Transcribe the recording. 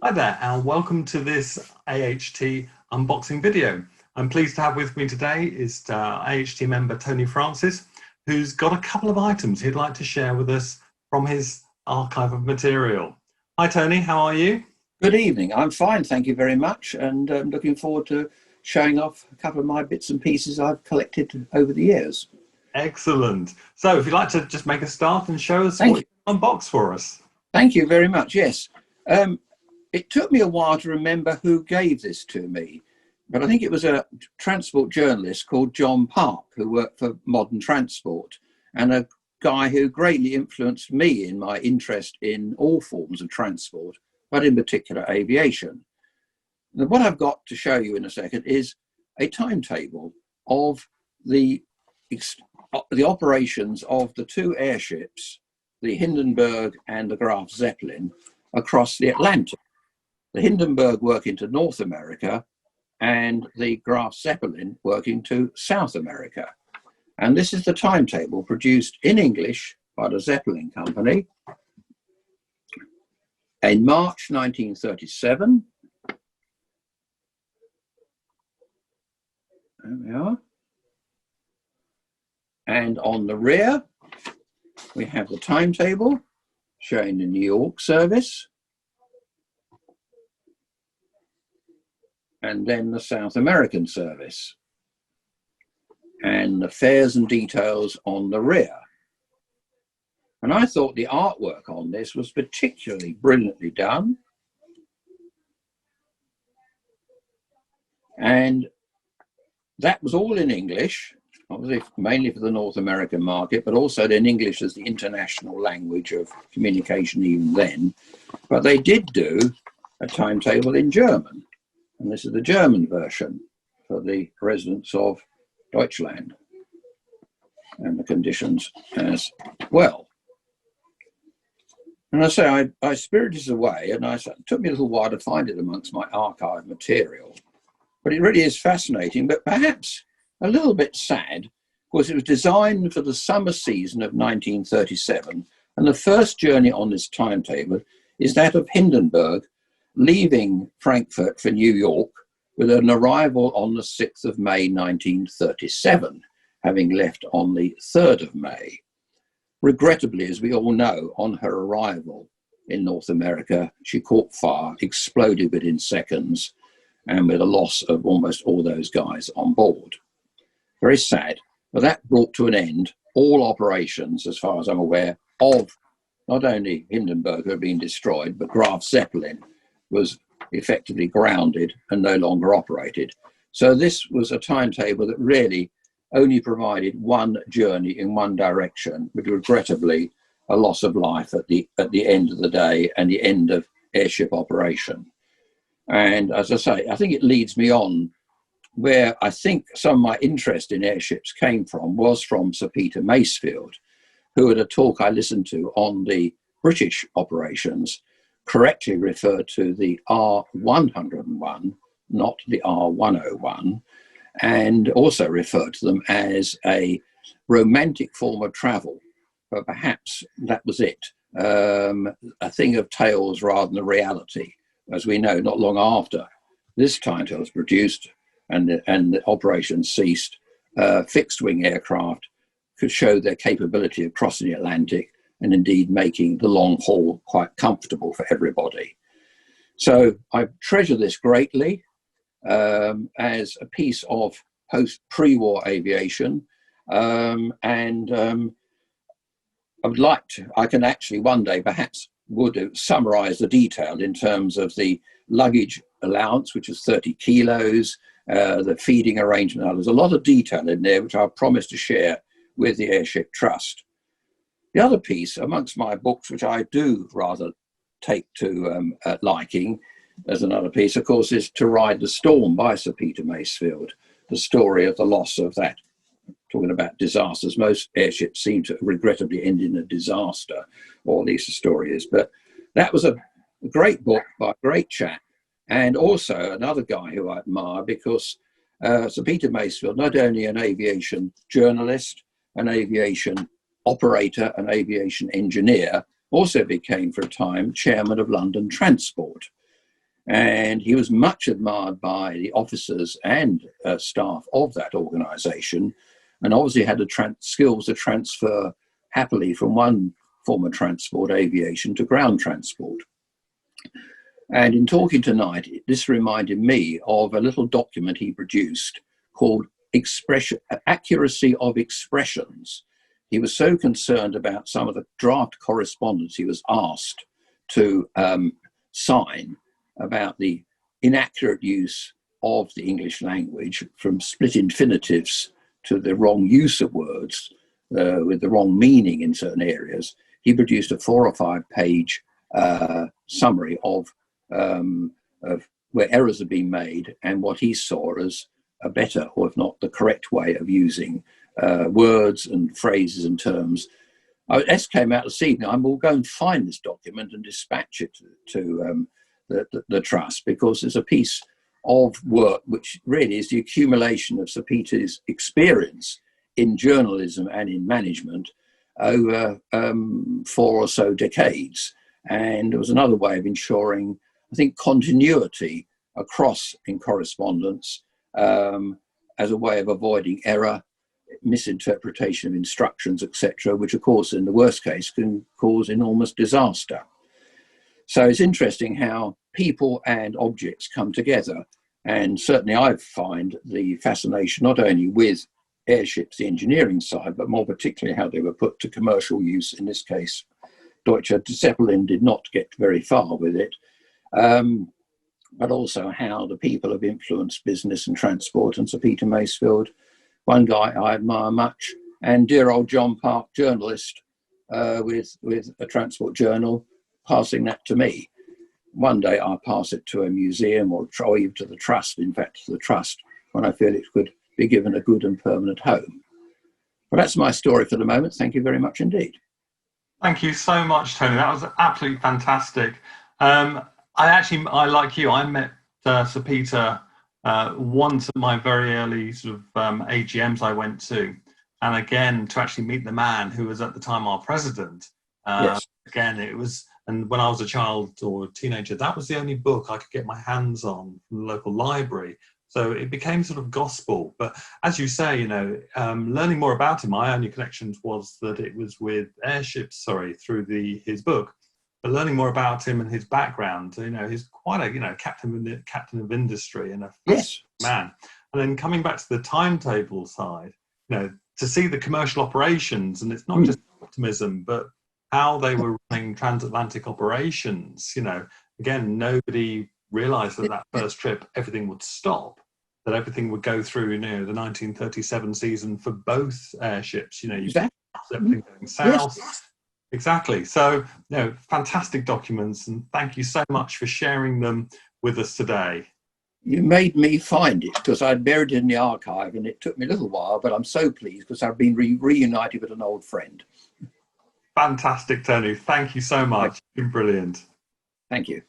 Hi there, and welcome to this AHT unboxing video. I'm pleased to have with me today is AHT member Tony Francis, who's got a couple of items he'd like to share with us from his archive of material. Hi Tony, how are you? Good evening. I'm fine, thank you very much, and I'm looking forward to showing off a couple of my bits and pieces I've collected over the years. Excellent. So if you'd like to just make a start and show us Thank what you. you unboxed for us. Thank you very much. Yes. It took me a while to remember who gave this to me, but I think it was a transport journalist called John Park who worked for Modern Transport, and a guy who greatly influenced me in my interest in all forms of transport, but in particular aviation. Now, what I've got to show you in a second is a timetable of the operations of the two airships, the Hindenburg and the Graf Zeppelin, across the Atlantic. The Hindenburg working to North America and the Graf Zeppelin working to South America. And this is the timetable produced in English by the Zeppelin Company in March 1937. There we are. And on the rear, we have the timetable showing the New York service, and then the South American service, and the fares and details on the rear. And I thought the artwork on this was particularly brilliantly done. And that was all in English, obviously mainly for the North American market, but also in English as the international language of communication even then. But they did do a timetable in German. And this is the German version for the residents of Deutschland, and the conditions as well. And I say, I spirited this away, and it took me a little while to find it amongst my archive material. But it really is fascinating, but perhaps a little bit sad, because it was designed for the summer season of 1937. And the first journey on this timetable is that of Hindenburg leaving Frankfurt for New York with an arrival on the 6th of May 1937, having left on the 3rd of May. Regrettably, as we all know, on her arrival in North America, she caught fire, exploded within seconds, and with a loss of almost all those guys on board. Very sad, but that brought to an end all operations, as far as I'm aware, of not only Hindenburg, who had been destroyed, but Graf Zeppelin was effectively grounded and no longer operated. So this was a timetable that really only provided one journey in one direction, with regrettably a loss of life at the end of the day and the end of airship operation. And as I say, I think it leads me on where I think some of my interest in airships came from was from Sir Peter Masefield, who at a talk I listened to on the British operations correctly referred to the R101, not the R101, and also referred to them as a romantic form of travel. But perhaps that was it, a thing of tales rather than a reality. As we know, not long after this title was produced and the operation ceased, fixed-wing aircraft could show their capability of crossing the Atlantic and indeed making the long haul quite comfortable for everybody. So I treasure this greatly as a piece of pre-war aviation. I would like to, I can actually one day perhaps would summarize the detail in terms of the luggage allowance, which is 30 kilos, the feeding arrangement. There's a lot of detail in there, which I promise to share with the Airship Trust. The other piece amongst my books, which I do rather take to liking as another piece, of course, is To Ride the Storm by Sir Peter Masefield, the story of the loss of that. Talking about disasters, most airships seem to regrettably end in a disaster, or at least the story is. But that was a great book by a great chap, and also another guy who I admire, because Sir Peter Masefield, not only an aviation journalist, an aviation operator, an aviation engineer, also became for a time chairman of London Transport. And he was much admired by the officers and staff of that organisation, and obviously had the skills to transfer happily from one form of transport, aviation, to ground transport. And in talking tonight, this reminded me of a little document he produced called Accuracy of Expressions. He was so concerned about some of the draft correspondence he was asked to sign about the inaccurate use of the English language, from split infinitives to the wrong use of words with the wrong meaning in certain areas. He produced a 4 or 5 page summary of where errors have been made and what he saw as a better, or if not the correct, way of using words and phrases and terms. S came out this evening. I will go and find this document and dispatch it to the trust, because it's a piece of work which really is the accumulation of Sir Peter's experience in journalism and in management over 4 or so decades. And it was another way of ensuring, I think, continuity across in correspondence, as a way of avoiding error, misinterpretation of instructions, etc., which of course in the worst case can cause enormous disaster. So it's interesting how people and objects come together. And certainly I find the fascination not only with airships, the engineering side, but more particularly how they were put to commercial use. In this case, Deutsche Zeppelin did not get very far with it, but also how the people have influenced business and transport. And Sir Peter Masefield, one guy I admire much, and dear old John Park, journalist with a transport journal, passing that to me. One day I'll pass it to a museum or even to the trust, in fact, to the trust, when I feel it could be given a good and permanent home. Well, that's my story for the moment. Thank you very much indeed. Thank you so much, Tony. That was absolutely fantastic. I like you, I met Sir Peter once at my very early sort of AGMs I went to. And again, to actually meet the man who was at the time our president. Yes. Again, it was, and when I was a child or a teenager, that was the only book I could get my hands on from the local library. So it became sort of gospel. But as you say, learning more about him, my only connections was that it was with Airships, through his book. But learning more about him and his background, he's quite a captain of industry and a man. And then coming back to the Timetable side, to see the commercial operations, and it's not just optimism, but how they were running transatlantic operations. Again, nobody realised that first trip everything would stop, that everything would go through, the 1937 season for both airships. Everything going south. Yes. Exactly. So, fantastic documents, and thank you so much for sharing them with us today. You made me find it, because I'd buried it in the archive, and it took me a little while, but I'm so pleased because I've been reunited with an old friend. Fantastic, Tony. Thank you so much. You've been brilliant. Thank you.